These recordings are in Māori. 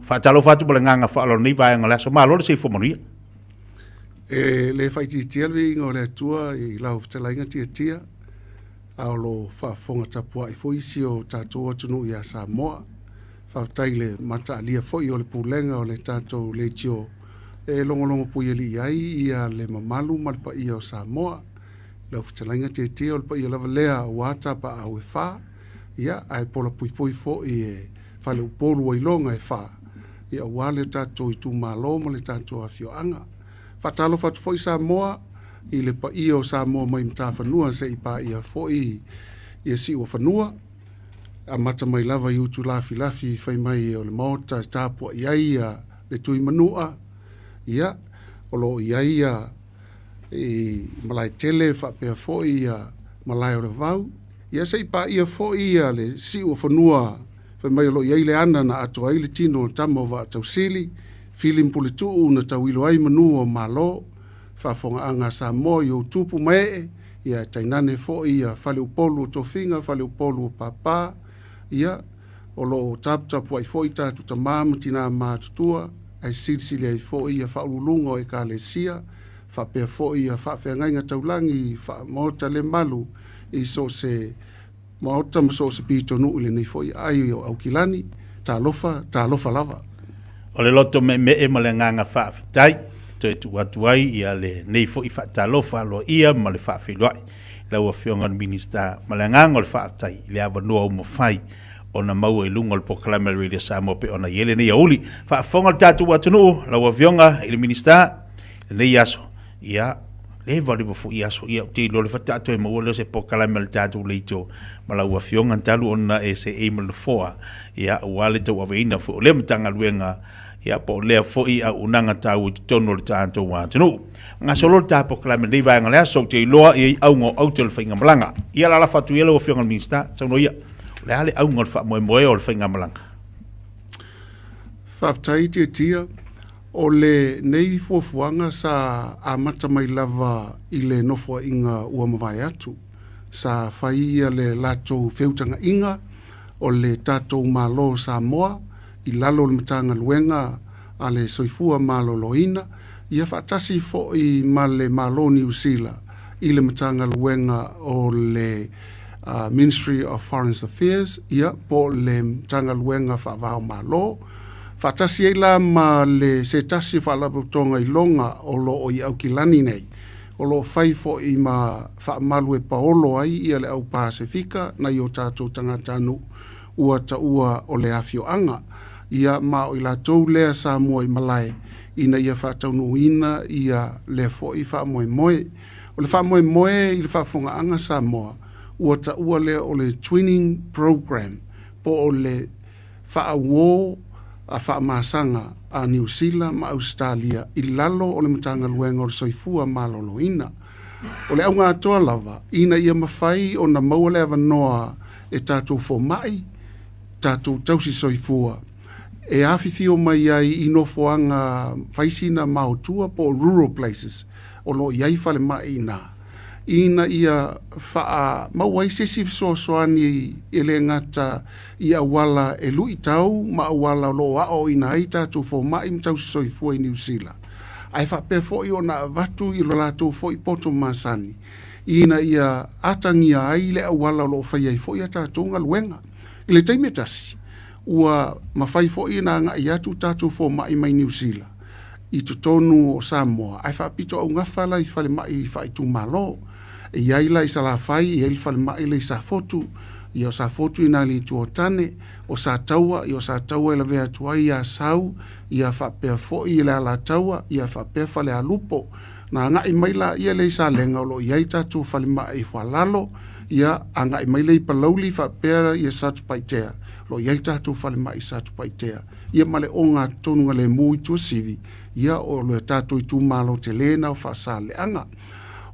whaatalo whatu pole nganga whaalo ni vai ngala so malo se fo moria. Le whaitia le ingo le atua I lau whtalainga tia aolo whaafonga tapua I foisi o tātou atunu I a Samoa. Whaatai le mata alia foi o le pulenga o le tātou le tio longolongo pui ali iai ia le mamalu malpa ia o Samoa. Lau whtalainga tia o le pa ia lava lea o ata pa au e wha. Ia ai pola pui fo I whale upolu o ilonga e wha. Ia wale tātou I tu malo mo le tātou a fioanga. Whatalo whatu foi Samoa I le pa ia o Samoa mai mta whanua se I pa ia foi ia si o whanua. A mata mai lava I utu lafi whai mai o le maota tāpua iaia le tui manua. Ia o lo iaia I malai tele whapea foi ia malai o le vau. Ia se I pa ia foi ia le si o whanua whai mai o lo iai le ana na ato ai le tino o tamo wa tau sili. Filim pule tuu na tawilo ai manu o malo. Whafonga anga Samoa I o tupu mae. Ia tainane fo ia whale upolu o tofinga, whale upolu o papa. Ia o lo tapu ai fo I tātu ta māma tina mātutua. Ai silsili ai fo ia whaululunga o e ka le sia. Whapea fo ia whawhengainga taulangi, whamota le malu. I so se maota maso se pito nuu le nei fo ia ai o aukilani. Tā lofa lava. O le loto me ma le nganga whaafitai, to e tu watuai ia le nei fo I whaatalofa lo ia ma le whaafiloi. Lau a whionga minista ma le nganga o le whaafitai, le awa noa o mawhai, o na maua I lunga o le Proclama Radio Samoa pe o na yele nei auli. Whaafonga le tātu watunu, lau a whionga I le minista, le nei aso, ia, le wali wafu I aso, ia, te ilo le whatatu e maua leo se Proclama le tātu leito, ma lau a whionga talu ona e se eima le foa, ia, wale tau aweina fu, o le mtanga luenga, ia po lea foi a unanga tau I tono le tātou wātanu. Ngā solo le tā Proclama nei vai ngalea so te iloa I aunga o auto le whainga malanga. Ia la fatu ielo o whionga minsta, sauno ia, le ale aunga le wha moe o le whainga malanga. Whaftai tia o le nei fuafuanga sa a mata mai lava I le nofua inga ua mawai atu. Sa whaia le lato whiutanga inga o le tātou malo Samoa. I lalo le matanga luenga a le soifua malo loina. Ia whaatasi fo I male malo New Zealand. I le matanga luenga o le Ministry of Foreign Affairs. Ia po le matanga luenga whaavao malo. Whaatasi e la ma le se tasi whaalaputonga I longa o lo o I aukilani nei. O lo whai fo I ma whaamalu e paolo ai ia le au Pasifika na I o tātou tangatanu ua ta ua o le afioanga. Ia ma o I la tau lea Samoa I malai ina ia whaataunuina ia le fo I whaamoe. O le whaamoe I le whaafonga anga Samoa ua ta ua lea o le twinning program po o le whaawo a whaamasanga a New Zealand ma Australia I lalo o le matanga luenga o le soifua maloloina. O le aunga atoa lava ina ia mawhai o na maua lea vanoa e tātou fo mai tātou tausi soifua. E awhiwhio mai ai I nofoanga whaisina maotua po rural places o lo iai whale mai ina. Ina ia wha mauai sesi soani e le ngata ia wala e lui tau ma wala lo ao ina ai tātou fo mai mtau soifua I New Zealand. Ai whape fo I ona vatu I lo lato fo I poto masani. Ina ia atangia ai le wala lo whaiai fo ia tātou ngaluenga. I le taimetasi. Ua mawhai fo ina nga I atu tātou fo mai mai New Zealand. I tutonu o Samoa. Ai whapito au ngawhala I whale mai I whai tu malo. E iaila I sala whai I ele whale mai le I sa fotu. I o sa fotu ina li tu o tane. O sa taua. I o sa taua ila vea tuai a sau. I a whapea fo I le ala taua. I a whapea whale a lupo. Na nga I maila I le sa lenga o lo I ai tātou whale mai I whalalo. I a nga I maila I palauli whapea I a satu paitea. Lo iai tātou whale mai satu paitea. Ia male o ngā tonunga le mui tua sivi. Ia o lo tātou I tu malo te lena o whaasale anga.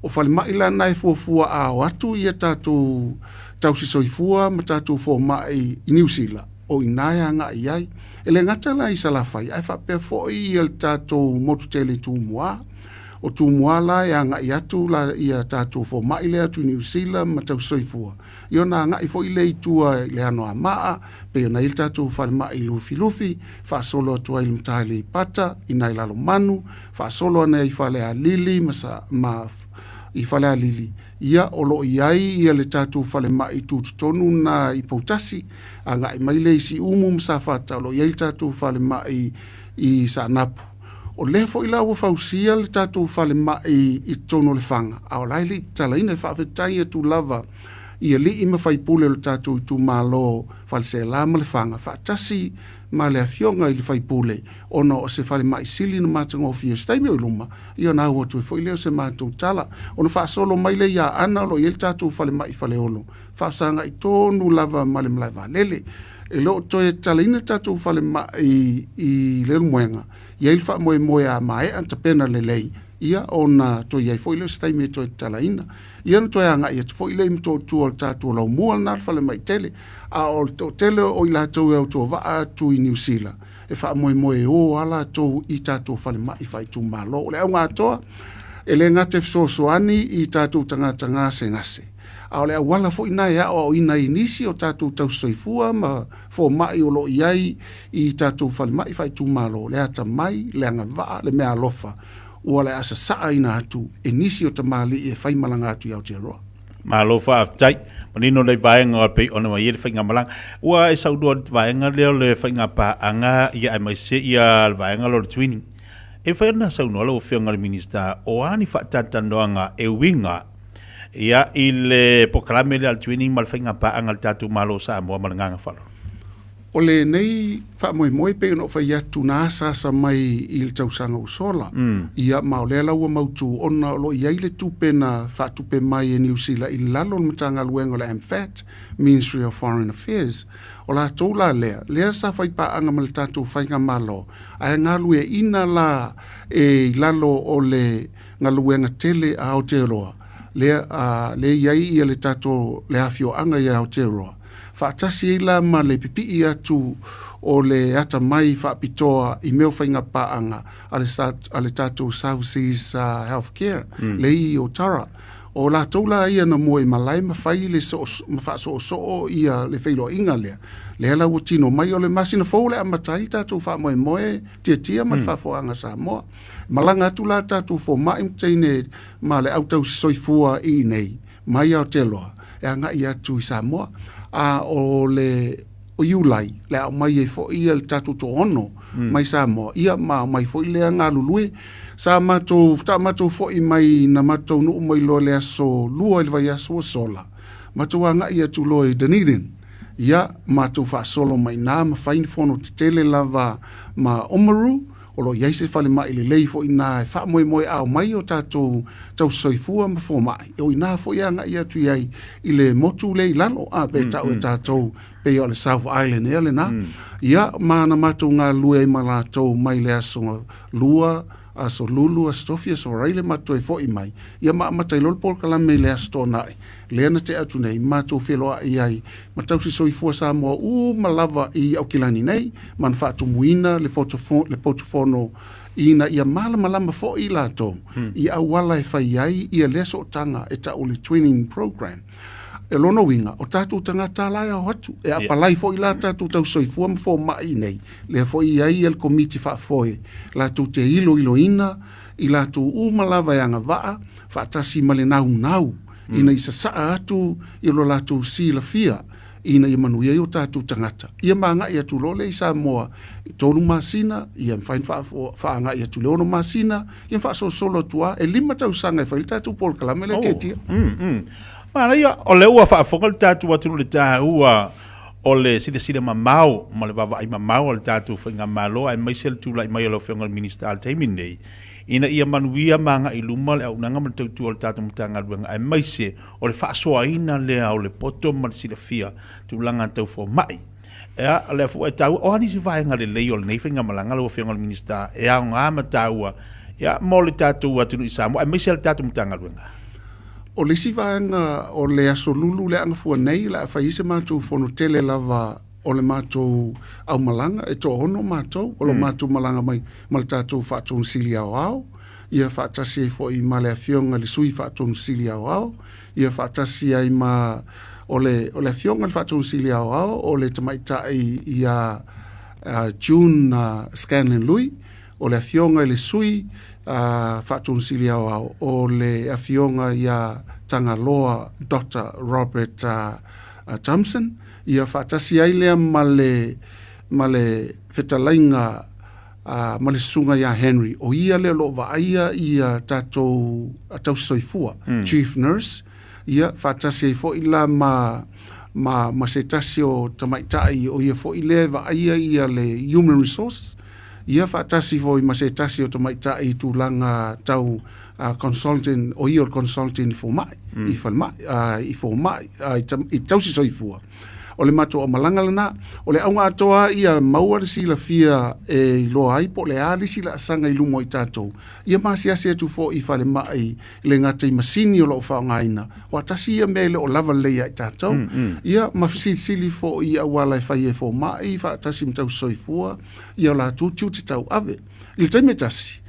O whale mai la nai fuafua a o atu ia tātou tausi soifua ma tātou fo mai I New Zealand. O inaya nga iai. Ele ngata la I salafai. Ai whapea fo I el tātou motu tele tu mua. o tu muala ya nga iatu la ia tatu fo mai le atu New Zealand ma tau soifua io na nga ifo ile itua le ano amaa pe na il tatu fa mai lufi fa solo tu il mtali pata ina ila lo manu fa solo na ifa le alili ma ifa le alili ia olo iai ia le tatu fa le mai tu tonu na ipoutasi anga mai le si umum safata lo ia tatu fa le mai i sanapu o le fo ila wo fausia le tatu fale mai i tono le fanga au laili talaina fa fetai tu lava ia li ima fai pule le tatu tu malo fale se la le fanga fa tasi ma le afionga i le fai pule ono o se fale mai sili na matango fia stai me luma ia na wo tu fo ile se matu tala ono fa solo mai le ya ana lo il tatu fale mai fale olo fa sanga i tonu lava male mlava lele e lo to e talaina tatu fale mai i le muenga ia il fa moe a mai anta pena le lei ia ona to ia foi le stai me to talaina ia no to anga ia foi le to to tatu lo mo na fa le mai tele a o to tele o ila to va to i New Zealand e fa moe o ala to i tatu fa le mai fa tu malo le nga to ele nga te so ani i tatu tanga se ngase a le wala fo ina ya o ina inisi o tatu tau soifua ma fo mai o lo iai i tatu fa le mai fa tu malo le ata mai le nga va le me alofa o le asa sa ina atu inisi o tamali e fai malanga atu ya te roa malofa aftai manino le vaenga pe ona mai le fainga malang ua e sau do vaenga le fainga pa anga ia mai se ia le vaenga lo twinning e fa na sau no lo fionga minister o ani fa tatandoanga e winga ia ile proclame le twinning mal fainga pa anga tatu malo sa mo malanga falo ole nei fa moi pe no fa ya tuna sa mai il tausanga usola ia maolela ua mautu ona lo ia ile tupena fa tupe mai e New Zealand il lalo mtanga luengo la MFAT Ministry of Foreign Affairs ola tola le sa fa pa anga mal tatu fainga malo ai ngalu e ina la e lalo ole ngaluenga tele a Aotearoa le iai ia le tatu le afio anga ia Aotearoa fa tasi ila ma le pipi ia tu o le ata mai fa pitoa i meo fainga paanga ale tatu South Seas Healthcare le i o tara o la toula ia na moe malai ma fai le so ia le feilo inga le ala utino mai o le masina fole a matai tatu fa moe tia ma fa fo anga sa mo malanga tu la tatu fo mai mtene ma le auto soifua i nei mai o teloa e anga ia tu sa mo a o le o iulai le au mai e fo ia le tatu to ono mai sa mo ia ma mai fo le anga lulue sa mato fo i mai na mato no mai lo le aso lua il vai aso sola mato anga ia tu lo i Dunedin ia mato fa solo mai na ma fain fono tele lava ma Oamaru o lo ia se fale mai le lei fo ina fa moe au mai o tatu tau soifua ma fo mai o ina fo ia nga ia tu iai ile motu le lano a pe tau tatu pe o le South Island ele na ia mana matu nga lue mala tau mai le aso lua aso lulu astofia so raile matu e fo i mai ia ma matai lol pol kala me le asto nai le ana te atu nei matu felo iai matau si soifua sa mo malava i au kilani nei man fa tu muina le portofono ina ia malama fo i lato i awala e fai ai ia leso tanga e ta uli training program e lono winga o tatu tangata lai au hatu e apalai fo i la tatu tau soifua mfo mai nei le fo i ai el komiti fa foe la tu te ilo ina i la tu malava yanga vaa fa tasi male nau ina isa saa atu i lo la tu si la fia ina i manu ia o tatu tangata ia manga ia tu lole isa moa tonu masina ia mfain fa anga ia tu leono masina ia fa so solo tua e lima tau sanga e fa tatu pol kalamele tetia mana ia o le ua fa fonga tatu watu le ua o le sida mamau ma le baba ai mamau le tatu finga malo ai mai sel tu lai mai lo fonga minister al taimine ina ia manuia manga i luma le au nanga ma tautu o le tatu mtanga luenga ai mai se o le whaasoa ina lea o le poto ma le sida fia tu langa tau fo mai ea le fu e tau o hani si vaenga le lei o le neifinga malanga lo fonga minister ea o ngā mataua ea mo le tatu watunu isamo ai mai se le tatu mtanga luenga o le sivaanga o le aso lulu le anga fua nei la faise mātou fono tele lava o le mātou au malanga e tō hono mātou o le mātou malanga mai ma le tātou whātou sili au ia whaatasi fo I ma le afionga le sui whaatonu sili au, ia whaatasi ai ma o le afionga le whaatonu sili au, o le tamaitai ia June Scanlon Lui, o le afionga le sui whaatonu sili au, o le afionga ia Tangaloa Dr. Robert Thompson, ia whaatasi ai lea ma le whetalainga ma le sunga ia Henry, o ia leo lo vaia ia tatou soifua, chief nurse, ia whaatasi ai fo ila ma se tasi o tamaitai o ia fo ile vaia ia le human resources, ia whaatasi fo ma se tasi o tamaitai tūlanga tau consultant, o ia consultant fo mai, I fo mai, I tausi soifua. O le mato o malanga lana, o le aunga atoa ia maua le sila fia loa ai, po le ali sila asanga I lumo I tātou. Ia masiasi atu fo I whale mai le ngata I masini o lo whaongaina. Wa tasi ia mele o lava leia I tātou. Ia mafisili fo I awala I whaie fo mai, wha tasi mtau soifua, ia la tutu te tau ave. Il taime tasi.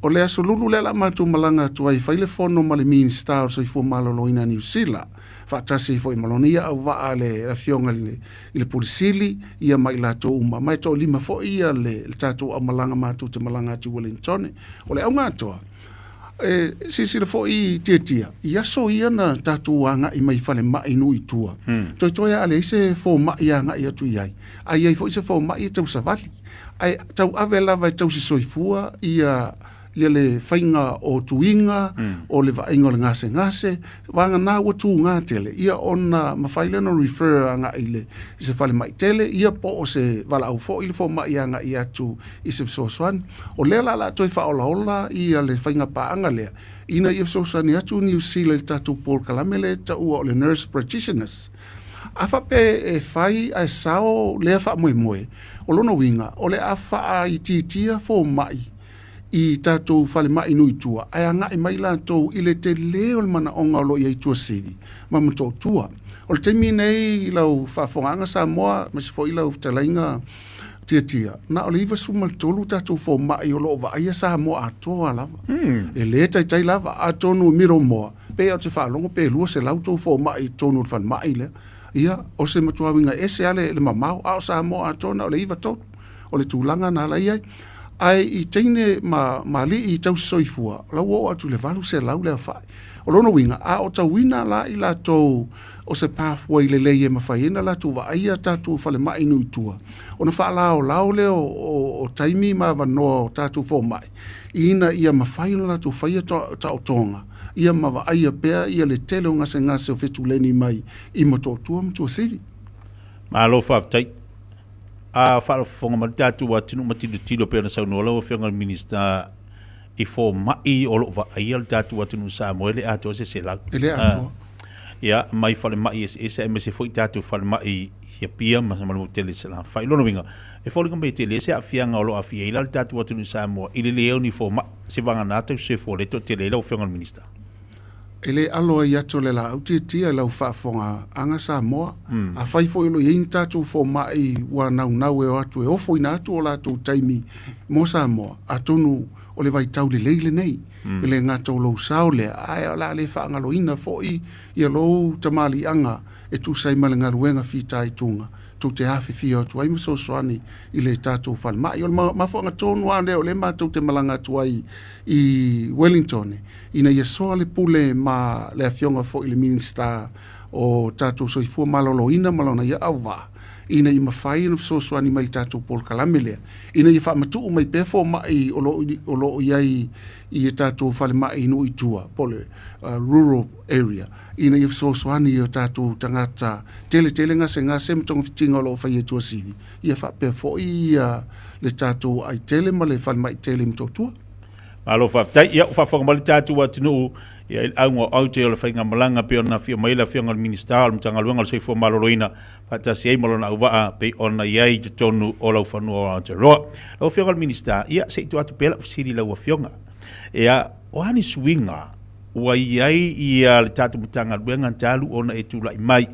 O le aso lulu le la mato malanga atua I whaile fono ma le minister o soifua maloloina New Zealand. Whaatasi fo I malonia au waa le fionga le polisili ia mai lato uma. Mai to lima fo ia le tato a malanga matu te malanga ati Wellington. O le au ngatoa. Sisile fo I tia. Ia so ia na tato anga I mai fale mai nui tua. Toitoia ale ise fo mai anga ia tu iai. Ai fo ise fo mai tau savali. Ai tau ave lava tau si soifua ia le whainga o tuinga, o le vainga o le ngase, wanga nā watu ngā tele, ia ona mawhaile no refer anga ile, I se whale mai tele, ia po o se wala au fo, ili fo mai anga I atu I se fsoswan, o lea la toi whaola ola, ia le whainga pa anga lea, ina I fsoswan I atu New Zealand tatu Paul Kalamele, ta ua o le nurse practitioners. Afa pe whai a sao lea wha moe, o lono winga, o le afa a I titia fo mai, I tātou whale mai nui tua. Ai anga I mai lātou I le te leo le mana onga o lo I tua sivi. Ma mato tua. O le teimi nei lau whawhonganga sa moa, ma se fo I lau talainga tia. Na o le iwa suma tolu tātou fo mai o lo wa aia sa moa atoa lava. E le tai lava atonu miro moa. Pe au te whalongo pe lua se lau tau fo mai tonu whan mai le. Ia, o se matua winga ese ale le mamau, ao sa moa atona o le iwa tonu. O le tūlanga na lai ai. Ai I teine ma li I tau soifua, lau o atu le valu se lau lea whai. O lono winga, a o tau wina la I la tau o se pathway le leie ma whaiena la tu wa aia tatu whale mai nui tua. O na wha lao leo o taimi ma wanoa o tatu fo mai. Ina ia ma whaina la tu whaia ta o tonga. Ia ma wa aia pea, ia le tele o ngase o fetu leni mai I mato tua mtua sivi. Ma alo whaftai. A whalafonga ma tatu wa tinu tilo pe na saunola o whianga minister I fo mai o lo wa aia le tatu wa tinu sa moele ato se lau. Ele ato. Ia mai whale mai ese me se fo I tatu whale mai ia pia ma mo tele se la. Whai lono winga. E whalinga me tele se a whianga o lo a whia ila le tatu wa tinu sa moa. Ile leo ni fo mai se wanga nata se fo le to tele ila o whianga minister. Ele aloa I ato le la au tia lau whaafonga anga sa moa. A whaifo ilo I tatu fo mai wa nau e o atu e ofo ina atu o la atu taimi mo sa moa. A tonu o le vai tau le leile nei. Ele ngata o lou sao lea. Ai o la le whaangalo ina fo I lou tamali anga e tu sai malenga ruenga fita I tunga. Tu te hafi fia o tuai maso soani I le tatu whal mai. O le mawhanga tonu ane o le mātou te malanga tuai I Wellington. Ina ia soa le pule ma le afionga fo I le minister o tatu soifua malolo ina malona ia awa. Ina I mawhai ina so soani mai tatu Paul Kalamelea. Ina ia wha matu mai pefo mai o lo iai I tatu whale mai inu I tua, pole rural area. Ina ia so soani o tatu tangata tele ngase mtonga fitinga o lo whai e tua sivi. Ia wha pefo I le tatu ai tele ma le whale mai tele mto tua. Alo whaftai, ia whawhangamali tātu wa tinu, ia aunga au te o le whainga malanga pe ona whia maila whianga minister al mtanga luenga le seifua maloroina, whatasi ei malona au waa pe ona iai te tonu o lau whanua o Aotearoa. Lau whianga minister, ia se itu atu pela usiri lau a whianga. Ia ohani swinga, ua iai ia le tātu mtanga luenga talu ona e tula I mai,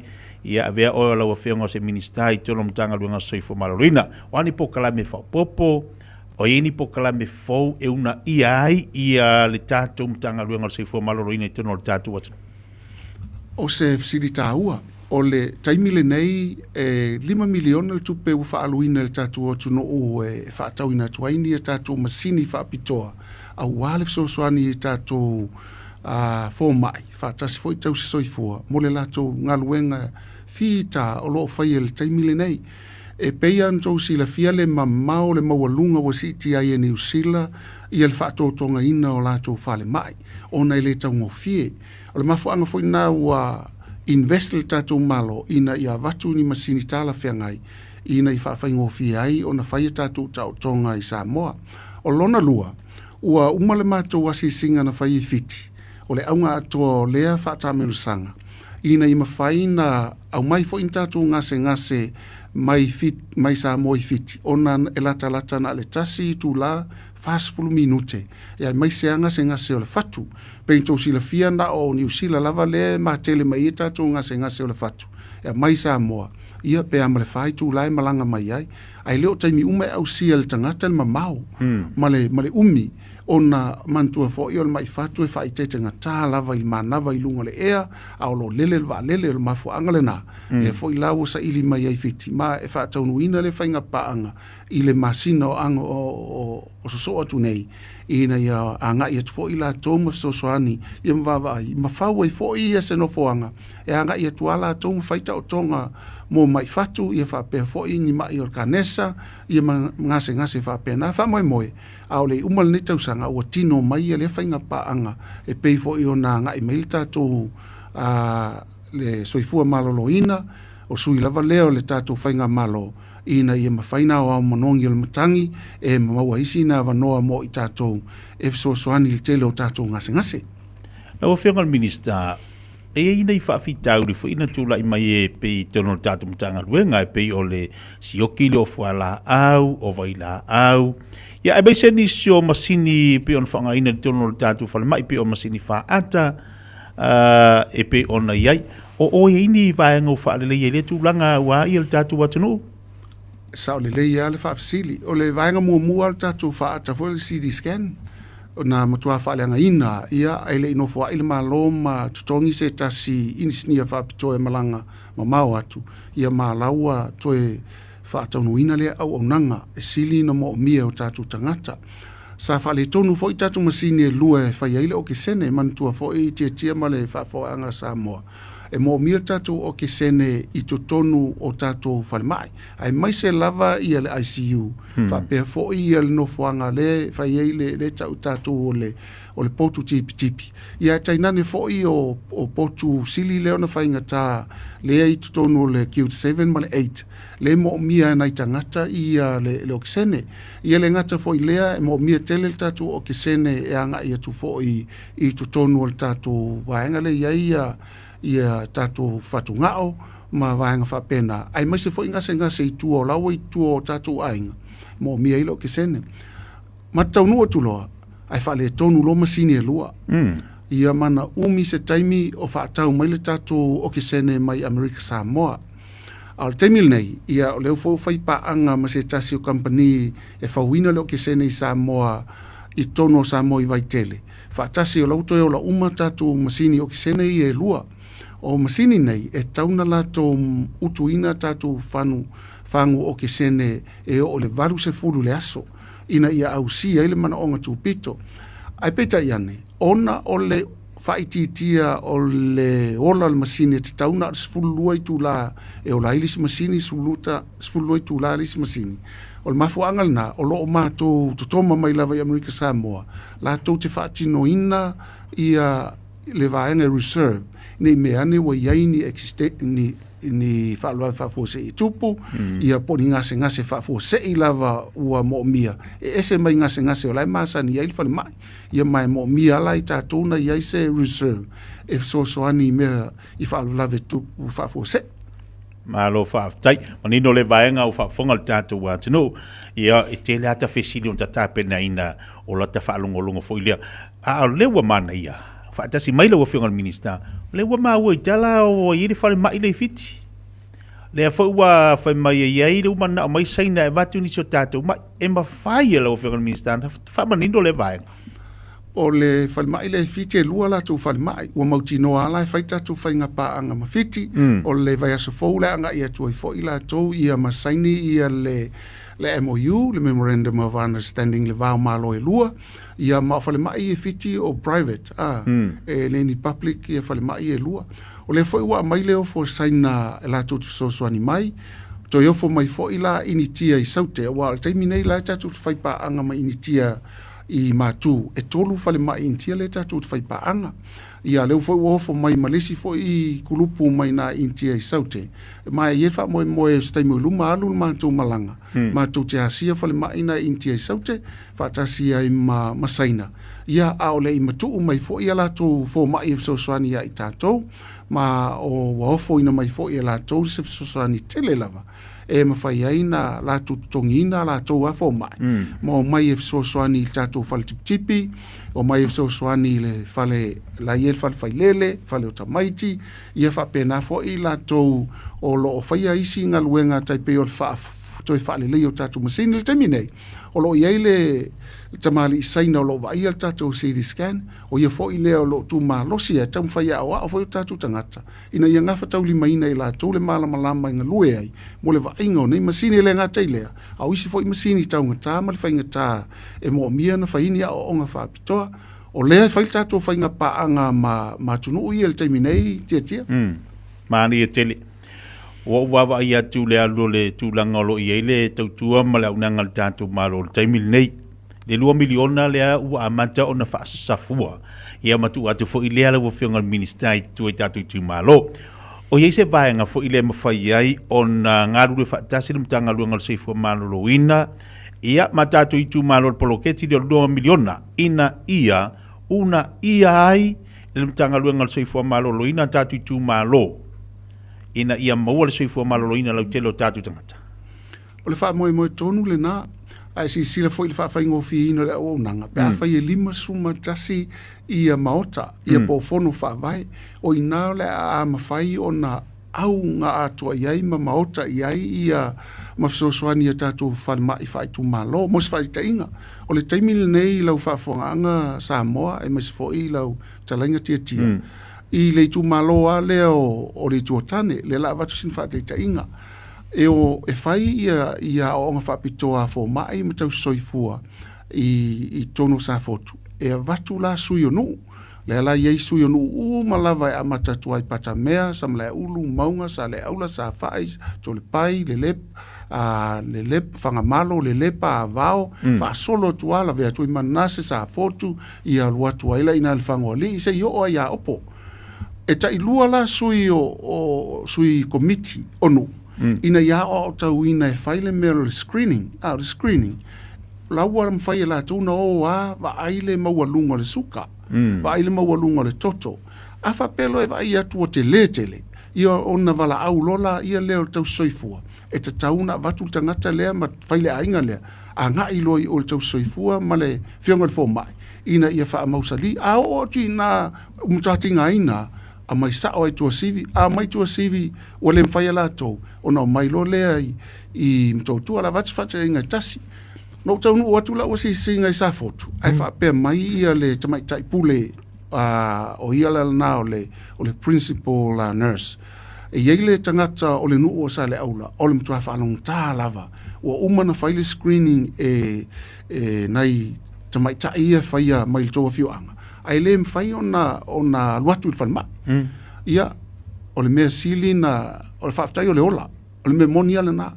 ia avea o lau a whianga o se minister I tono mtanga luenga le seifua maloroina. Ohani po kalame whaupopo, o ini po kala me fou e una ia ai ia le tātou mtanga ruenga le seifua maloro ina i tono le tātou watu. O se fisiri tāua, o le taimile nei 5 miliona le tupe u whaaluina le tātou atu no o whaatau ina tuaini e tātou masini whaapitoa. Au wale fsoswani e tātou fōmai, whaatasi fo i tau se soifua, mo le lātou ngaluenga whita o loo whai e le taimile nei. E peia antou sila fia le mamao le maualunga wa siti ai e New Zealand i le whaatotonga ina o lātou whale mai. O nei le tau ngofie. O le mafuanga fo ina ua invest le tātou malo ina ia watu ni masini tāla whiangai ina i whaafai ngofie ai o na whai tātou tau tonga i Samoa. O lona lua, ua umale mātou wasi singa na whai i fiti. O le aunga atoa lea whaatamelu sanga. Ina i mawhai na au mai fo in tātou ngase mai Samoa i fiti. Ona e lata na le tasi tu la fasfulu minute. Ia mai se ngase o le fatu. Peintou sila fia na o New Zealand lava le matele mai e tātou ngase o le fatu. Ia mai Samoa. Ia pe ama le whai tu lai malanga mai ai. Ai leo taimi ume au sia le tangata le mamau. Male umi. Ona mantua fo i o le mai fatu e whai teitenga tā lava i manawa i lunga le ea, au lo lele le mafu angale nā. E fo i lau sa ili mai ai fiti, ma e whaataunu ina le whainga paanga i le masina o anga o soso atu nei. Ina ia a ngai atu fo i la tōma sosoani, i mwawa ai, ma whau ai fo i se no foanga, e a ngai atu ala tōma whaita o tonga mo mai fatu, i a whapea fo i ni mai o kanesa, i a ngase whapea nā, wha moe, au le umal ni tausanga, ua tino mai le whainga paanga, e pei fo i o nā ngai mail tātou le soifua malolo ina, o sui lava leo le tātou whainga malo, ina ia mawhaina o au manongi o le matangi, e maua isi na wanoa mo i tātou, e fsosoani le tele o tātou ngase. Lau whionga le minista, e ina i whaafitau le ina tūla i mai e pei tono le tātou mtanga ruenga, e pei o le sioki le o fuala au, o vaila au. Ia e beise ni sio masini pe on whanga ina le tono le tātou whale mai pe o masini whaata, e pe ona iai. O e ini vaenga o whaale le le tūlanga wa i le tātou watanu? Sao le ia le whaafisili. O le vaenga mua le tātou whaata fo le CD scan. O na matua whaaleanga ina ia ele ino fwa ile maloma tutongi se tasi inisnia whaapitoe malanga mamao atu. Ia malaua toe whaataunu ina lea au nanga e sili na mo mia o tātou tangata. Sa whaale tonu fo i tātou masini e lua e whaiaile o ke sene mantua fo i tia ma le whaafoanga Samoa. E mo mia tātou o ke sene i to tonu o tātou whale mai. Ai mai se lava i le ICU. Whapea fo i le nofuanga le whaiaile le tātou o le potu tipi. Ia tainane fo i o potu sili leo na whainga tā lea i to tonu le Q7 ma le 8. Le mo mia nai tangata i le o ke sene. Ia le ngata fo i lea e mo mia tele le tātou o ke sene e anga i atu fo i to tonu o le tātou waenga le ia tātou whatungao ma vaenga whapena. Ai mai se fo ingase i tuo lawa i tuo tātou ainga. Mo mia ilo ke sene. Matau nua tuloa. Ai whale tonu lo masini e lua. Ia mana umi se taimi o whaatau mai le tātou o ke sene mai Amerika Samoa. Al taimil nei, ia o leo fo whai paanga ma se tasi o company e whawina leo ke sene i Samoa i tono Samoa i Vaitele. Whaatasi o lautoe o la uma tātou masini o ke sene i e lua. O masini nei e tauna lato utuina tātou whangu o ke sene e o le varu se furu le aso. Ina ia au sia ile mana onga tūpito. Ai peta iane, ona o le whaititia o le ola le masini te tauna spulua i tūla e o la ilisi masini spulua i tūla ilisi masini. O le mafu angal na o loo mātou tutoma mai lava i Amerika Samoa. Lātou te whaatino ina ia le vaenga reserve. Nei meane wa yaini ni whaalua whaafuose i tupu, ia poni ngase whaafuose i lava ua mo mia. E ese mai ngase o lai maasani ia ilwhale mai. Ia mai mo mia lai tātuna ia se reserve. E soani mea i whaalua tupu whaafuose. Malo whaaftai. Manino le vaenga o whaafonga le tātou wātino. Ia e te le ata whesili o tatapena ina o lata whaalongolongo fōilia. A lewa mana ia. Whaatasi maila wa whionga minista. Le wa maua i tala o iri whare mai le fiti. le fa ua fa mai ye le uma na mai saina e vatu ni so tatu ma e ma fai lo fe minister fa manindo le vai o le falmai le fiti e lua la tu falmai ua mautino ala e fai tatu fai nga paanga ma fiti o le vai aso fou le anga ia tu e fo ila tou ia masaini ia le MOU, le Memorandum of Understanding le vau malo e lua ia ma fale mai e fiti o private e le ni public ia fale mai e lua o le foi ua mai leo fo saina la tu so ani mai to yo fo mai fo ila initia I saute wa te minei la tatu fai pa anga mai initia I matu e tolu fale mai initia le tatu fai pa anga ia leo foi wo fo mai malesi fo I kulupu mai na initia I saute mai ye fa mo e stai mo luma alu ma tu malanga ma tu te asia fale mai na initia I saute fa tasia I masaina ia aole I matu mai fo ia la tu fo mai so swani ia I tatou ma o wafo ina mai fo ia la tu se so swani tele lava e mawhai aina la tu tongina la tu wafo mai mo mai e so swani tatou fale tipi o mai e so swani le fale la iel fale failele fale o tamaiti ia fa pena fo I la tu o lo o fai aisi nga luenga taipe o fa toi fale le o tatou masini le temine o lo iei le tamali saina lo vai al tatou CT scan o ia fo I leo lo tu malosi e tam fai awa o fo tatou tangata ina ia ngafa tau lima ina I la tau le malama inga lue ai mo le vainga o nei masini le ngata ilea au isi fo I masini tau ngata ma le fai ngata e mo mia na fai ni o onga fa pitoa o lea fai tatou fai nga paanga ma tunu ui el taiminei tia mani e tele o wawa ia tu le alo le tu langolo ia le tau tua ma le aunanga le tatou malo le taimil nei le 2 miliona le ua amata ona fa safua ia matu atu fo I le ua fionga ministai tu e tatu tu malo o ia se vai nga fo I le mafai ai ona ngaru le fa tasi le mtanga luanga le seifua malo loina ia matatu I tu malo le poloketi le 2 miliona ina ia una ia ai le mtanga luanga le seifua malo loina tatu tu malo ina ia maua le seifua malo loina lau telo tatu tangata o le fa moe tonu le na ai si sila foi le fa fa ngofi ino le o nanga pe fa ye lima suma tasi ia maota ia po fono fa vai o ina le a mafai ona au nga atua iai ma maota iai ia mafsoswani ia tatu falma I fa tu malo mos fa tainga o le taimil nei lau fa fonga Samoa e mas foi lau talenga tia I le tu malo a le o le tuotane le la vatu sin fa tainga e o e fai ia o nga whapitoa fo mai ma tau soifua I tono sa fotu e vatu la suionu le la iei suionu malava e amatatu ai pata mea sa mla ulu maunga sa le aula sa fais to le pai le lep fanga malo le lepa avao fa solo tuala vea tui manase sa fotu ia luatu aila ina le fango li se yo ia opo e ta ilua la sui committee onu ina ia o tau ina e faile mea le screening la ua mawhai la tuna o va aile maua lunga le suka va aile maua lunga le toto a fa pelo e va ia tua te letele ia ona vala au lola ia leo tau soifua e te tauna vatu tangata lea ma faile ainga lea a nga iloi o le tau soifua ma le fionga le fo mai ina ia fa mausali a o tina mutatinga ina a mai sao ai tua sivi a mai tua sivi o le mfai ala tau o na mai lo lea I mtautua la vatu fata inga tasi no taunu o atu la o si singa I sa fotu ai fa pe mai ia le tamai tai pule o ia la na o le principal nurse e yeile tangata o le nu o sa le aula o le mtua fa long ta lava o umana faile screening nai tamai tai ia faia mai le toa fio anga ai le mfai ona luatu falma ia o le mea sili na o le whaftai o le ola o le mea moni ala na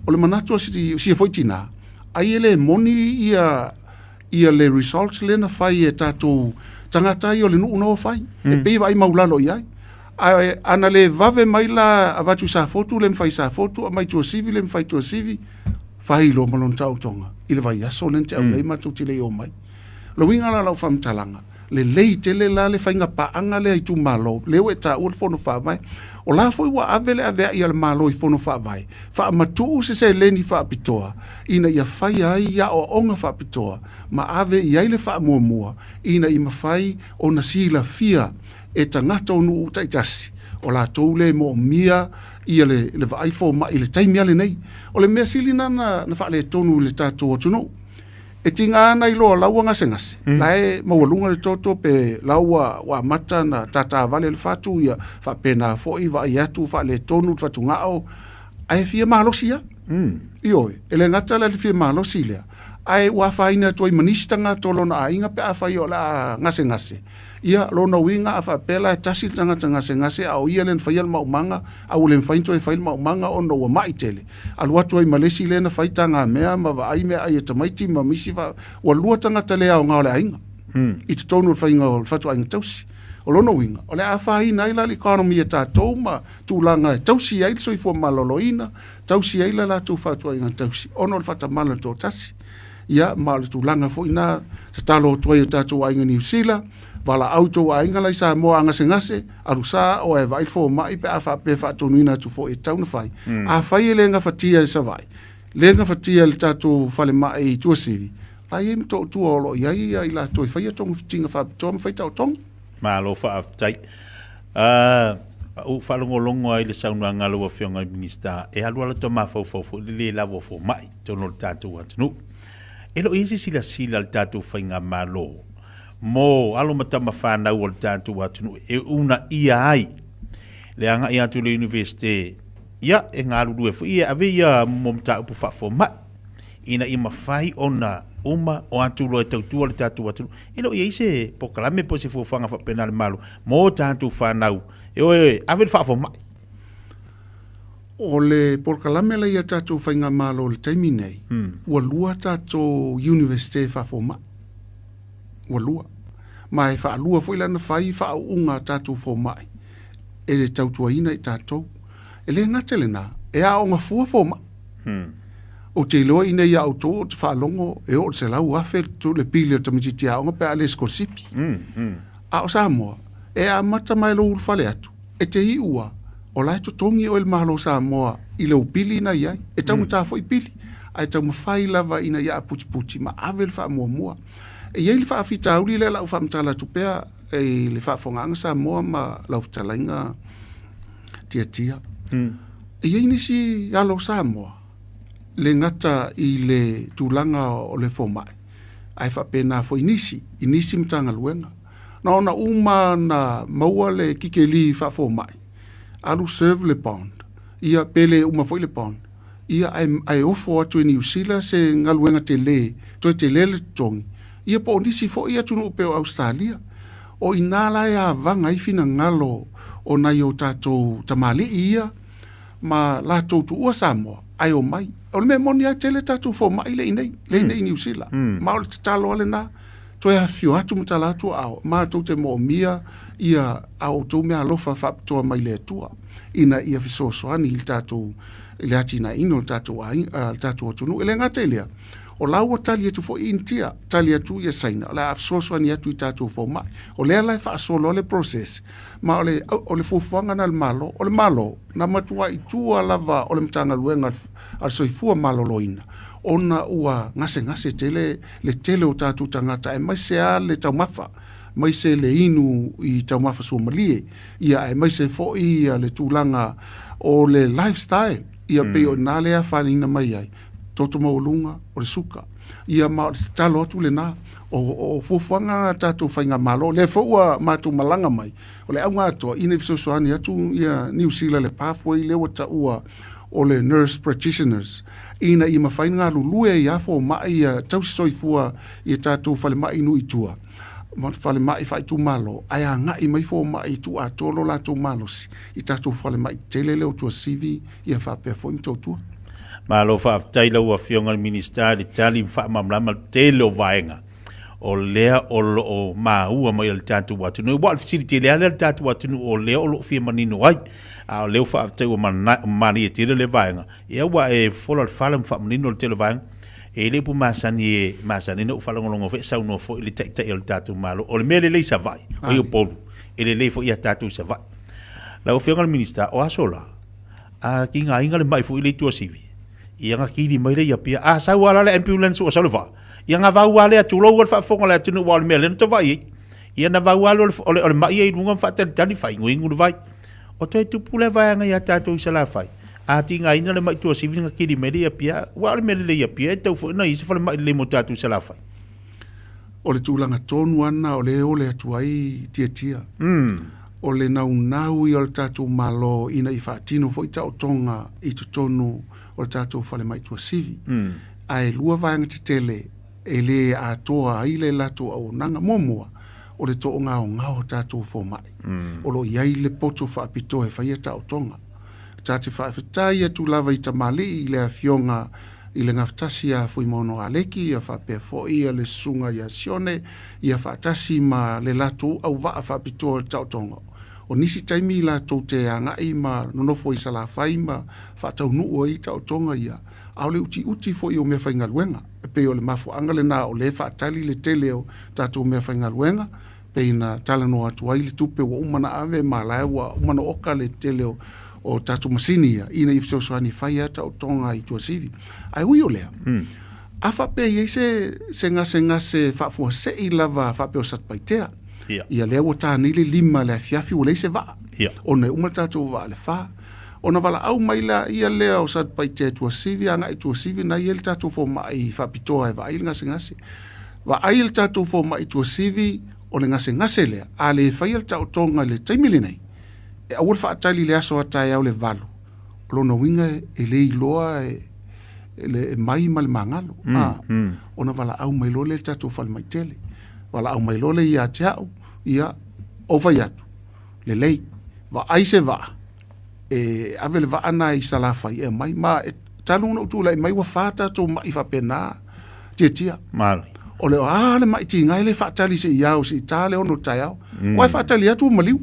o le manatua si foi tina ai ele moni ia le results le na fai e tatou tangata i o le nuu no fai e pei vai maulalo iai ana le vave mai la avatu sa fotu le mfai sa fotu a mai tua sivi le mfai tua sivi fai lo malon tau tonga i le vai aso lente au le matu tile o mai lo winga la lau fam talanga le lei tele la le fainga paanga le aitu malo le we ta ul fono fa mai o la foi wa avele ave ia le malo I fono fa vai fa matu se leni fa pitoa ina ia fai ai ia o onga fa pitoa ma ave ia le fa mua ina I mafai ona sila fia e tangata onu utaitasi o la toule mo mia ia le vai fo mai le taimi ale nei o le mea sili na fa le tonu le tatou atuno e tinga ana i loa laua ngase la e mawalunga le toto pe laua wa mata na tata vale le fatu ia fa pena fo i vai atu fa le tonu fatu ngao ai fia malosia io ele ngata le fia malosi le ai wa fa ina toi manistanga tolona ainga pe a fa yo la ngase ia lona winga afa pela tasi tanga ngase au ia len faial maumanga au len fainto e fail maumanga ono wa maitele alu atu ai malesi lena faitanga mea ma va ai mea ai tamaiti ma misi va wa lua tanga tale au ngale ainga i te tonu fainga o fatu ainga tausi o lona winga o le afa ina ila economy e tatou ma tulanga tausi ai so i fo maloloina tausi ai la tu fatu ainga tausi ono le fata mala to tasi ia ma le tulanga fo ina talo toi tatou ainga New Zealand wala auto wa inga lai sa mo anga ngase arusa o e vai fo mai pe afa pe fa tonu ina tu fo e tauna fai a fai le nga fatia sa vai le nga fatia le tatu fale mai tu sivi ai em to tu olo ia ia ila to fai tong tinga fa tom fai tau tong ma lo fa tai o fa longo ai le sauna ngalo wa fionga minista e alu ala to ma fo le la fo mai to no tatu wa tunu elo isi sila le tatu fai nga malo mo alo matama fana o tanto watu e una ia ai le anga ia tu le university ia e ngalu du fo ia ave ia momta pu fa fo ma ina ima fai ona uma o atu lo tau le tatu watu ilo ia ise pokalame po se fo fanga fa penal malo mo tanto fana e ave fa fo ma o le pokalame la ia tatu fainga malo le taimine o lua tatu university fa fo ma o lua mai fa lua foi lana fai fa unga tatu fo mai e le tautuaina i tatou e le ngatelena e a onga fua fo ma o te loa ina ia auto o te whalongo e o te lau afe tu le pili o tamiti a onga pe a le skorsipi a o Samoa e a mata mai lo ulfale atu e te i ua o lai to tongi o il mahalo Samoa i le upili ina iai e tau mta fo i pili ai tau mawhai lava ina ia puti ma avel fa mua e iei le whaafita auli le lau whaamtala tupea e le whaafonganga Samoa ma lau talainga tia e iei nisi alo Samoa le ngata i le tūlanga o le fomai ai whapena fo inisi mtanga luenga na ona uma na maua le kikeli whaafomai alu serve le pond ia pele uma foi le pond ia ai ofo atu e New Zealand se ngaluenga te le tongi ia po nisi fo ia tunu pe Australia o inala ya vanga i fina ngalo o na yo tato tamali ia ma la to tu o Samoa ai o mai o me monia tele tato fo mai le nei New Zealand ma o talo le na to ya fio atu mtala tu au ma to te mo mia ia au to me alofa fa to mai le tua ina ia fiso soani il tato le atina ino tato ai tato tu no le ngatelia o laua tali atu fo intia tali atu ia saina la afsoso ani atu tatu fo mai o le la fa solo le process ma o le fufuanga na malo o le malo na matua i tua lava o le mtanga luenga al soifua malo loina ona ua ngase tele le tele o tatu tangata e mai se le taumafa mai se le inu i taumafa Somalie ia e mai se fo i le tulanga o le lifestyle ia pe o nale a fanina mai ai toto maulunga o le suka ia ma talo atu le na o fufuanga tatu fainga malo le fua matu malanga mai o le aunga ato ina fisosoani atu ia New Zealand le pathway le wata ua o le nurse practitioners ina i mafainga lulue ia fo mai ia tausisoifua ia tatu fale mai nu itua fale mai fai tu malo aya ngai mai fo mai tu atolo la tu malos i tatu fale mai telele o tu CV ia fa pe fo mtotua malo fa taila wa fionga minister di tali fa mamlama telo vaenga o lea o ma ua mai al tatu watu no wa facility le al tatu watu o lea o lo fi manino ai a leo fa tau mani tele le vaenga ia wa e follow falam fa manino tele vaenga e le pu masani no fa longo fe sa no fo le tek el tatu malo o le mele le sa vai o yo polo ele le fo ia tatu sa vai la o fionga minister o asola a kinga inga le mai fo ile tu sivi ia nga kiri mai le ia pia a sa wala le ambulance o sa le va ia nga va wala atu lo fa fonga le atu no wal mele to vai ia na va wala o le mai e lunga fa tali fai ngu vai o toi tupu le vaenga ia tātou i sala fai. A tinga ina le mai tua sivinga kiri mele ia pia, wa le mele ia pia, tau fu na isa fale mai le mo tātou i sala fai. O le tūlanga tonu ana, o le atuai tia. O le nau i o le tātou malo ina i whaatino fo i tau tonga i tutonu o le tātou fale mai tua sivi. Ai lua vaenga te tele, e le atoa ai le lato au nanga momoa, o le toa ngao tātou fo mai. O lo iai le poto whaapito e whaia tau tonga. Tāte whaafetai atu lava i tamali i le afionga i le ngaftasi a fui mono aleki, i a whapea fo i a le sunga i a sione, i a whaatasi ma le lato au waa whaapito e tau tonga. O nisi taimi la tau te angai ma nonofo i salafai ma whaatau nuu i tau tonga ia. Au le uti fo i o mea whainga luenga. E pe o le mafu angale na o le whaatali le tele o tātou mea whainga luenga. Pe ina talano atu ai le tupe wa umana ave ma laewa umana oka le tele o tātou masini ia. Ina i fsoswani whaia tau tonga i tua sivi. Ai ui o lea. A whape i se ngase whaafua se i lava whape o satpaitea. Ia lea o tānile lima le fiafi o leise vaa. O ne umatātou vaa le whaa. O na wala au maila ia lea o satpaitea tua sivi, anga i tua sivi na ia le tātou fo mai whapitoa e vaa ili ngase. Wa ai le tātou fo mai tua sivi o le ngase lea. A le whaia le tau tonga le taimile nei. E awal whaatali le aso atai au le valu. Lona winga e le iloa e mai ma le mangalo. O na wala au mailo le tātou fale mai tele. Wala au mailole ia te au, ia ova iatu. Le lei, wa aise wa. E avele wa ana i salafai e mai, ma e taluna utula e mai wa fata to mai fa pena tia. Mali. O le le mai ti ngai le fatali se iau si tale ono tai au. Wai fatali atu maliu.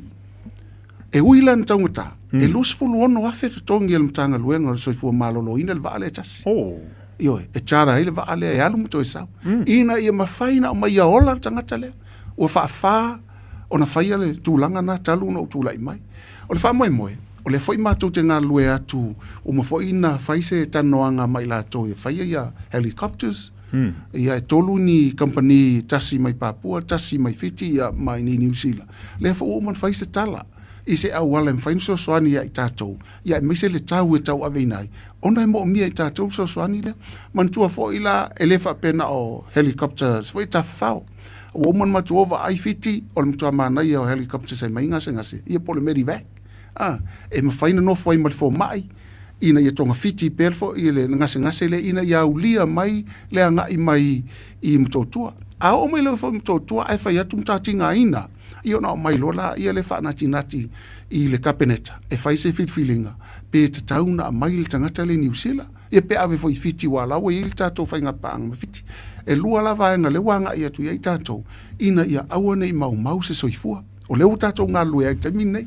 E uilan tangata. E lusfulu ono afe tongi el mtanga luenga so fu malolo ina le vale tas. Io e chara ile va ale e alu muto isa. Ina ia mafaina o mai ola tangata le. O fa ona faia le tulanga na talu no tula mai. O le fa moi. O le foi matou te ngā lue atu o ma foi ina faise tanoanga mai la to e faia ia helicopters. Ia e tolu ni company tasi mai Papua, tasi mai Fiti ia mai ni New Zealand. Le fa o man faise tala. I se au wala mwhain so swani ia i tātou. Ia e meise le tau e tau aweinai. Ona e mo mia i tātou so swani le. Man tua fo ila e lefa pena o helicopters. Fo i ta whao. O man matua wa ai Fiti o le mtua manai o helicopters e mai ngase. Ia pole meri vek. E mwhaina no fo i malfo mai. Ina ia tonga Fiti pelfo i le ngase le ina ia ulia mai le anga i mai i mtotua. A o mai le fo mtotua e fai atu mtatinga ina. Io na mai lola ia le fa nati i le kapeneta e fai se fit feelinga pe te tauna mai le tangata le New Zealand e pe ave foi Fiti wala o i tato fai nga pang Fiti e lua la vaenga le wanga ia tu ia tato ina ia awane i mau se soifua o le tato nga lue ai tamine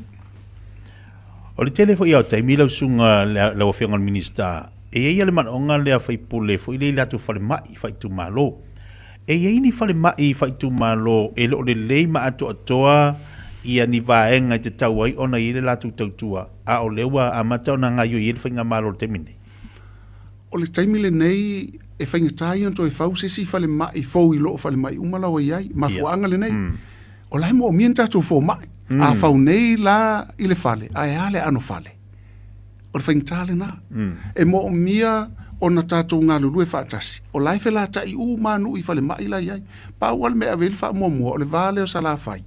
o le tele foi au taimi lau sunga le ofenga minista e ia le manonga le fai pule foi le latu fale mai fai tu malo e ia ni fale mai fai tu malo e lo le lei ma atoa ia ni vaenga te tau ai ona i le latu tautua a o leua a matau na ngai i le whainga malo te mine o le taimile nei e whainga tai anto e whau sesi fale mai fau i lo fale mai umalawa iai ma fuanga le nei o lai mo o mien tatu fo mai a whau nei la i le fale a e ale ano fale o le whainga tale na e mo o mia ona tātou ngā lulu e whaatasi. O lai whela ta i manu i whale mai lai ai. Pau al mea veli wha mua o le vale o salafai.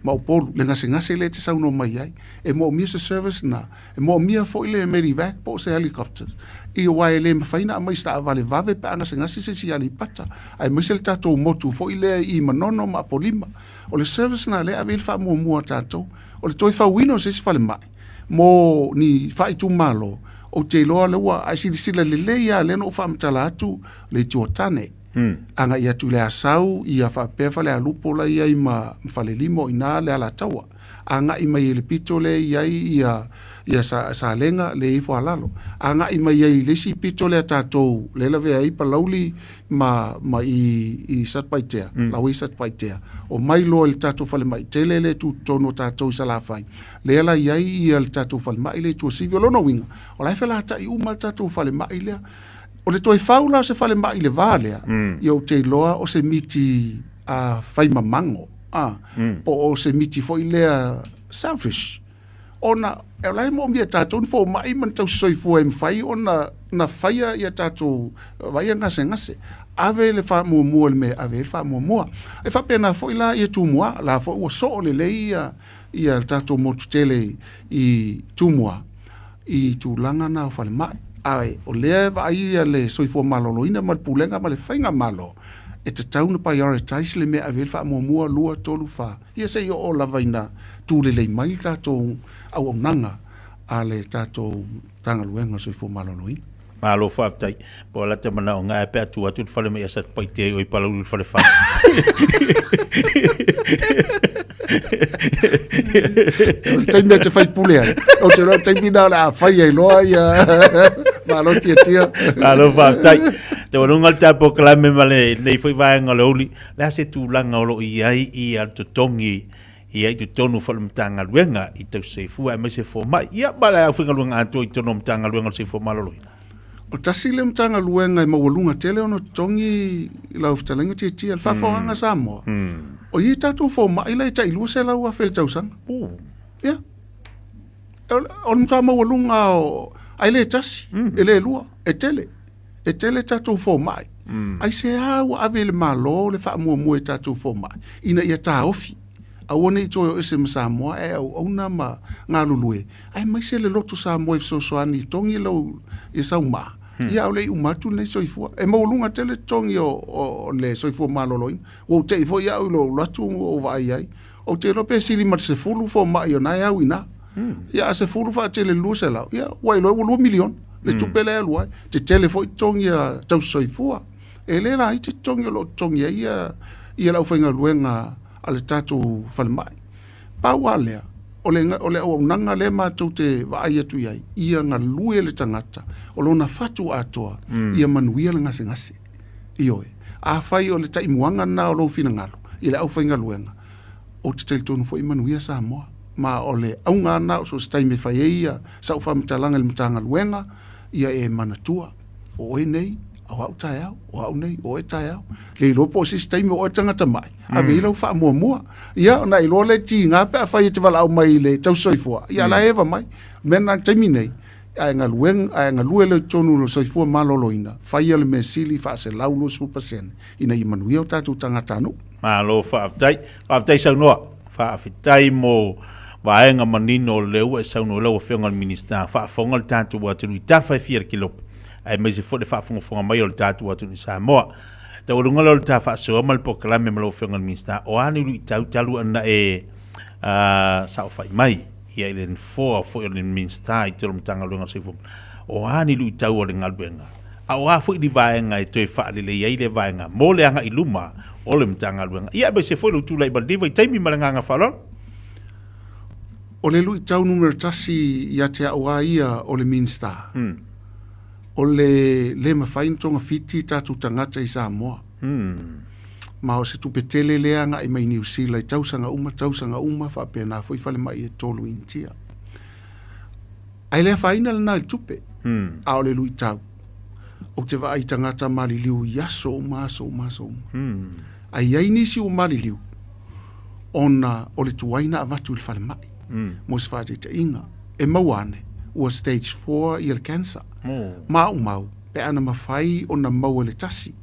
Ma o polu, le ngase le te sauno mai ai. E mo mia se service na. E mo mia fo i le Medivac po se helicopters. I o wai le mawhaina a mai sta a vale vave pe a ngase se si ali pata. Ai mai se le tātou motu fo i le i manono ma polima. O le service na le a veli wha mua tātou. O le toi whauino se si whale mai. Mo ni whaitu malo. O te loa leua, ai sila le leia, le no whaamtala atu, le tuotane. Anga ia tu le asau, ia whapefa le alupo la ia i ma whale limo i nā le ala taua. Anga i mai le pito le iai ia sa lenga le ifo alalo. Anga i mai i lesi pito le tātou, le la vea i pa lauli ma i satpaitea, lau i satpaitea. O mai loa le tātou whale mai, tele le tu tono tātou i salafai. Le ala iai ia le tātou whale mai le tua sivi o lono winga. O lai whela hata i uma tātou whale mai lea. O le toi whaula o se whale mai le vālea. I au te loa o se miti whai mamango. Po o se miti fo i lea selfish. ona e lai mo mia tatou ni fo mai man tau soifua e mwhai ona na whaia ia tatou vai ngase ave le wha mua le me ave le wha mua e wha pena fo ila ia tumua la fo ua so le ia tatou mo tutele i tumua i tūlanga na whale mai ai o lea vai ia le soifua malolo ina mal pulenga ma le whainga malo e te tauna prioritize le me ave le wha mua lua tolu wha ia se o lavaina tūle le mai tatou au nanga a le tatou tangaluenga soifua malolo ina malo whaatai, po la te mana o ngā e pēr tu atu te whale me asat pai te oi pala ulu whale wha. Taimia te whai pule ai, o te roa taimina la whai ai loa ia, malo tia. Malo whaatai, te warunga le tāpo kalame male nei whai vāenga le uli, lea se tūlanga olo i ai i al to tongi, i ai tu tonu whale mtanga luenga i tau se fua e mai se fo mai, ia bala au whinga luenga ato i tono mtanga luenga se fo maloloina. O tasi le mtanga luenga i mawalunga tele ono tongi lau fitalenga tia al whawhawanga Samoa. O i tatu fo mai lai ta ilua se lau a whele tausanga. Ia. O mta mawalunga o aile tasi, ele lua, e tele tatu fo mai. Ai se hawa ave le malo le wha mua tatu fo mai. Ina ia ta ofi. Awane i toi o ese ma Samoa e au auna ma ngā lulue. Ai mai se le lotu Samoa i sosoani tongi lau i sau maa. Ia au lei umatu nei soifua. E maulunga tele tongi o le soifua maloloin. O te ifo ia au lo latu o vai ai. O te rope sili mat se fulu fo mai o nai au ina. Ia se fulu fa tele luse lau. Ia wai loe 2 milion. Le tupele e luai. Te tele fo i tongi a tau soifua. E le la i te tongi o lo tongi a ia lau whainga luenga ale tatu whale mai. Pau alea, ole o nanga le mātou te vaai atu iai, ia ngā lue le tangata, o lona fatu atoa, ia manuia le ngase. Ioe, a whai o le taimuanga na o lo fina ngalo, i le au whainga luenga, o te teiltonu fo i manuia Samoa, ma o le au ngā na o so stai me whai ia, sa u whamitalanga le mtanga luenga, ia e manatua, o e nei, au au tai au, o au nei, o e tai au. Le lopo si staime o e tangata mai. A vei lau wha mua. Ia, na ilo le ti ngā pe a whai te wala au mai le tau soifua. Ia la ewa mai. Mena taimi nei, a ngā lue le tonu no soifua maloloina. Whai ale me sili wha se laulo supasene. Ina i manuia o tātou tangata anu. Malo whaafitai sau noa. Whaafitai mo waenga manino leu e sau no lau a whionga minister. Whaafonga le tātou watu nui tawhai whiara ki lopo. Ai mai se fo de whaafonga mai o le tātou atu ni Samoa. Ta urunga lo le tā whaasoa mal po kalame malo whionga minister. O anu i tautalu ana e sao whai mai. Ia ilen fo o le minister i tolo mtanga luenga seifum. O anu i tau o le ngaluenga. A o a fo i li vaenga e toi whaalele ia i le vaenga. Mo le anga i luma o le mtanga luenga. Ia mai se fo i tūlai baldiva i taimi malanga whalor. O le lui tau numero tasi ia te aua ia o le minister. O le mawhain tonga fiti tātou tangata i Samoa. Ma o se tupetele lea nga i mai New Zealand, tausanga uma, whapena fo i whale mai e tolu intia. Ai lea whaina lana i tupe, a o le lui tau. O te wha ai tangata mali liu, yaso uma. Ai ai nisi o mali liu, ona o le tuaina a vatu i whale mai. Mo se whaate te inga, e mauane, ua stage 4 i le cancer. Mau, pe ana mawhai o na mau le tasi,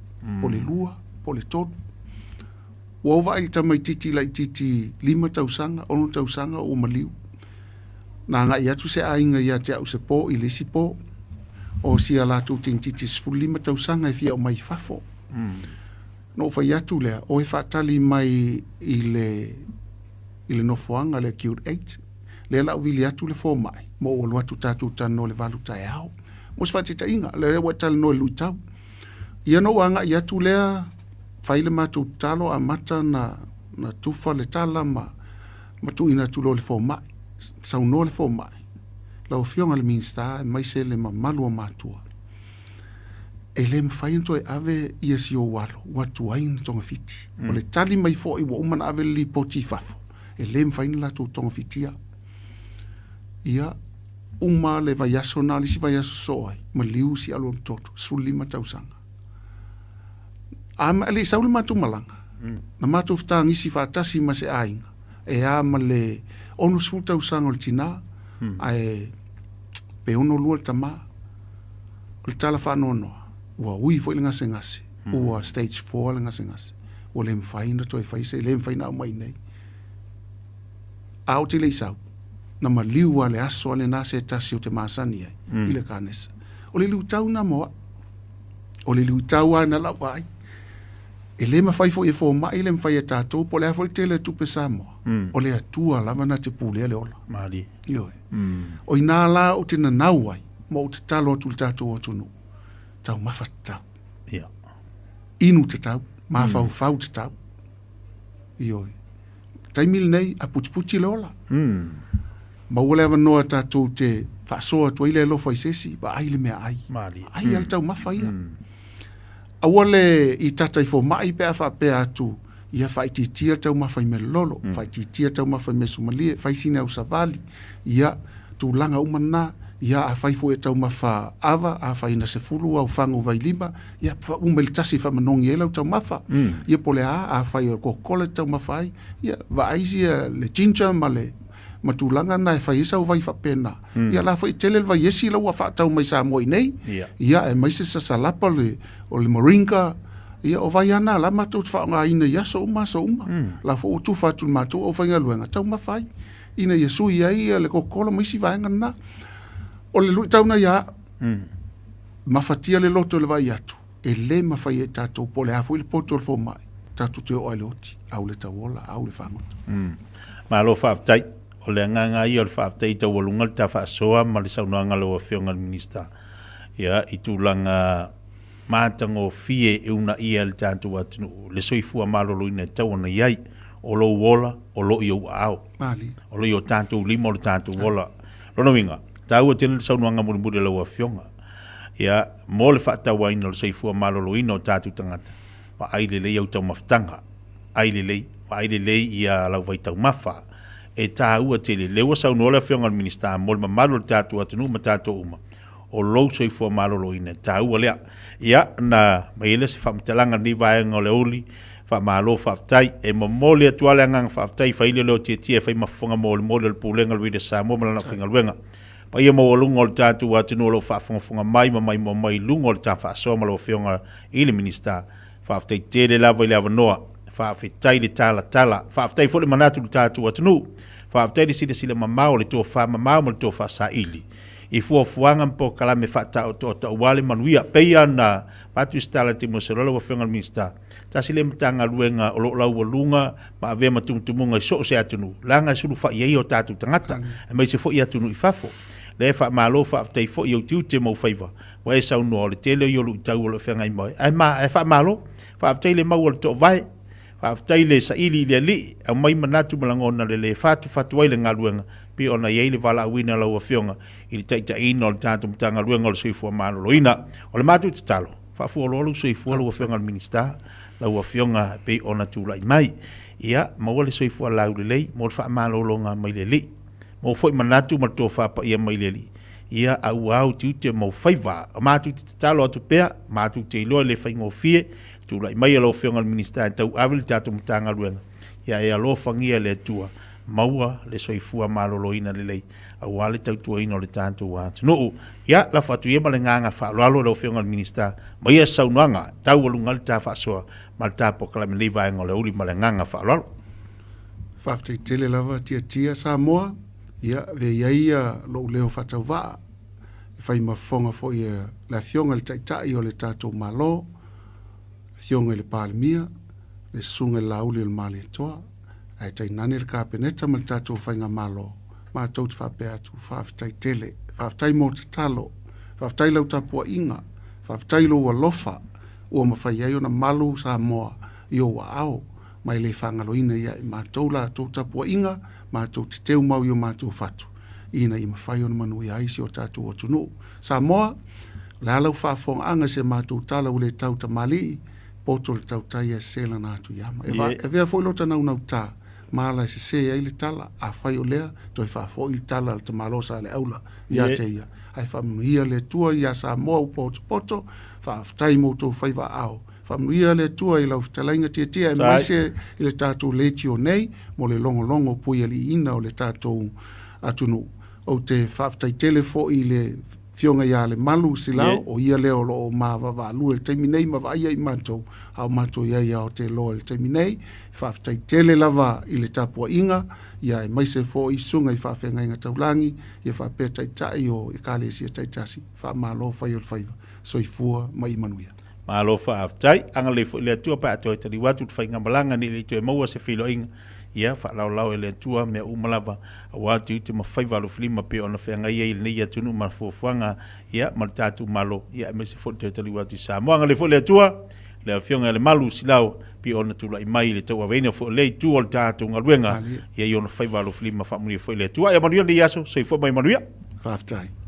po le lua, po le tonu. Wawa ai tamai titi lai titi 5 tausanga, 1 tausanga o maliu. Na nga i atu se ainga i ate au se po i lesi po, o si ala tu ting titi 5 tausanga i fia o mai fafo. No fa i atu lea, o e whaatali mai i le nofoanga le Q8, le la uvili atu le fo mai, mo o luatu tatu tano le valu tai au. Mo se whaatita inga, le rewa tala no e lui tau. Ia no anga i atu lea, whaile mātou talo a mata na tufa le tala ma tu ina tulo le fo mai. Sau no le fo mai. Lau fionga le minsta, mai se le mamalua mātua. E le mwhainto e ave ia si o walo, watu aina tonga fiti. O le tali mai fo i wa umana ave li poti fafo. E le mwhaina la tu tonga fitia. Ia, uma le vaiaso na lisi vaiaso soai, ma liu si alo mtoto, 5 tausanga. Ama le saule matu malanga. Na matu fta ngisi fatasi ma se ainga. E ama le onu 10 tausanga o le tina, ai pe ono lua tama o le tala whanonoa ua ui fo i ngase ua stage 4 le ngase o le mwhaina toi whaise le mwhaina au mai nei au te le isau na maliu le aso le nase tasi o te masani ai i le kanesa o le liu tau na moa o le liu tau ana la vai e le mawhai fo e fo mai le mwhai e tātou po le afo le tele tupe Samoa o le atua lava na te pūlea le ola Mali. Ioe. O ina la o te nanau ai mo o te talo atu le tātou atunu tau mawhatau Ia. inu te tau mawhau te tau Ioe. Taimil nei a puti le ola ma ule ava noa tātou te whaasoa tua ile lo fai sesi wa aile mea ai Mali. ai al tau mawha ia awale i tata i fo mai pe a pe atu ia fai titia tau mawhai me lolo fai titia tau mawhai me sumalie fai sine au savali ia tu langa umana ia a fai fo e tau mawha ava a fai na se fulu au fango vai lima ia umel tasi fa manongi e lau tau mawha ia pole a fai o kokole tau mawhai ia va aisi le jinja ma le matulanga na fai isa o vai fa pena ia la fai tele vai esi la wa fa tau mai sa moi nei ia e mai se sa lapa le o le moringa ia o vai ana la matu fa nga ina ia so uma la fo tu fa tu matu o fa nga luenga tau ma fai ina yesu ia le kokolo mai si vai ngana o le lu tau na ia mafatia le loto le vai atu e le mafai e tatu po le afu il poto fo mai tatu te o aloti au le tawola au le fangoto ma lo fa tai o le nganga i o le fa tai te wolunga ta fa soa ma le saunanga lo fionga minista ia i tulanga matango fie e una ia le tantu atu le soifua malolo ina tau na iai o lo wola o lo i o au o lo i o tantu lima o le tantu wola lono winga tau o tene le saunanga muri lo fionga ia mo le fata waina le soifua malolo ina o tatu tangata pa aile le au tau maftanga aile le ia lau vai tau mafa e tāua tele lewa sau nola fionga minista mo le mamalo le tatu atunu ma tatu uma o lo soifua malolo ina tāua lea ia na maile se whamtalanga ni vaenga o le oli whamalo whaftai e mamole atuale angang whaftai whaile leo tia whai mafunga mo le pulenga luide sa mo malana whinga luenga pa ia mo lunga o le tatu atunu o lo whafunga mai lunga o le tā whaasoa malo fionga i le minista whaftai tele lava i lava noa whawhetai le tala whawhetai fo le manatu le tatu atunu whawhetai le sila mamao le tō wha mamao le tō wha sa ili i fuafuanga mpo kalame whata o tō wale manuia peia na patu stala te moserola wa whionga minista ta sile mtanga luenga o lo lau walunga ma ave matumutumunga i so se atunu langa sulu wha iei o tatu tangata e mai se fo i atunu i fafo le wha malo whawhetai fo i o tiu te mau whaiva wa e sau noa le tele i o lu tau o lo whionga i mai e wha malo whawhetai le mau o le tō vai whawhetai le sa ili le li au mai manatu malangona le fatu ai le ngaluenga pi ona ye le vala wina la fionga i le taita ino le tatu mtanga luenga le soifua malolo ina o le matu te talo fa fu lo soifua la fionga le minista la fionga pe ona tula mai ia mo le soifua la le mo fa malolo nga mai le li mo foi manatu ma to fa pa ia mai le li ia au tu te mo faiva matu te talo tu pe matu te lo le faingo fie tula mai la fionga le minista tau avel tatu mtanga luenga ia lo fangia le tua maua le soifua malolo ina le lei au ale tautua ina o le tātou atu nuu ia la fatu ia malenganga whaalalo le whionga minista ma ia saunuanga tau alunga le tā whaasoa ma le tā pokalame lei vaenga o le uli malenganga whaalalo whaftai tele lava tia Samoa ia ve iaia lo leo whatau waa e whai mafonga fo ia la whionga le taitai o le tātou malo whionga le pālemia le sunga la uli le mali toa ai tai nani le kapeneta ma le tātou whainga malo ma tau te whape atu whawhitai tele whawhitai mo te talo whawhitai lau tapua inga whawhitai lo ua lofa ua mawhai ai ona malu Samoa i o wa ao mai le whangaloina ia i mātou la tau tapua inga mātou te teu mau i o mātou whatu ina i mawhai ona manu i aisi o tātou o tunu Samoa le alau whafonga anga se mātou tala ule tau ta mali poto le tau tai e sela na atu yama e vea foi lota nau tā mala se ai le tala a fai o lea toi fa fo i tala te malosa le aula ia te ia ai fa ia le tua ia Samoa poto fa tai mo to fai va ao fa ia le tua i lau talainga tia e mai se le tātou le tio nei mo le longo pui ali ina o le tātou atunu o te whaftai telefo i le fionga ia le malu silao o ia leo lo o mawava lue te minei mawai ai matou au matou ia o te loa le te minei whaftai tele lava i le tapua inga ia e maise fo i sunga i whawhenga inga taulangi ia whapea taitai o i kālesia taitasi whamalo whai o whaiva so i fua mai manuia malo whaftai anga le fo le atua pa atoi tali watu te whainga malanga ni le tue maua se whilo inga ia whalau lau e le atua mea umalava a watu te mawhaiva lo filima pe ona whenga ia i le neia tunu ma fuafuanga ia ma tatu malo ia e mese fo te tali watu sa moanga le fo le atua le fionga le malu silau pe ona tula i mai le tau avena fo le tu o le tatu ngaluenga ia i ona whaiva lo filima whamuni fo le atua ia manuia le yaso so i fo mai manuia Whaftai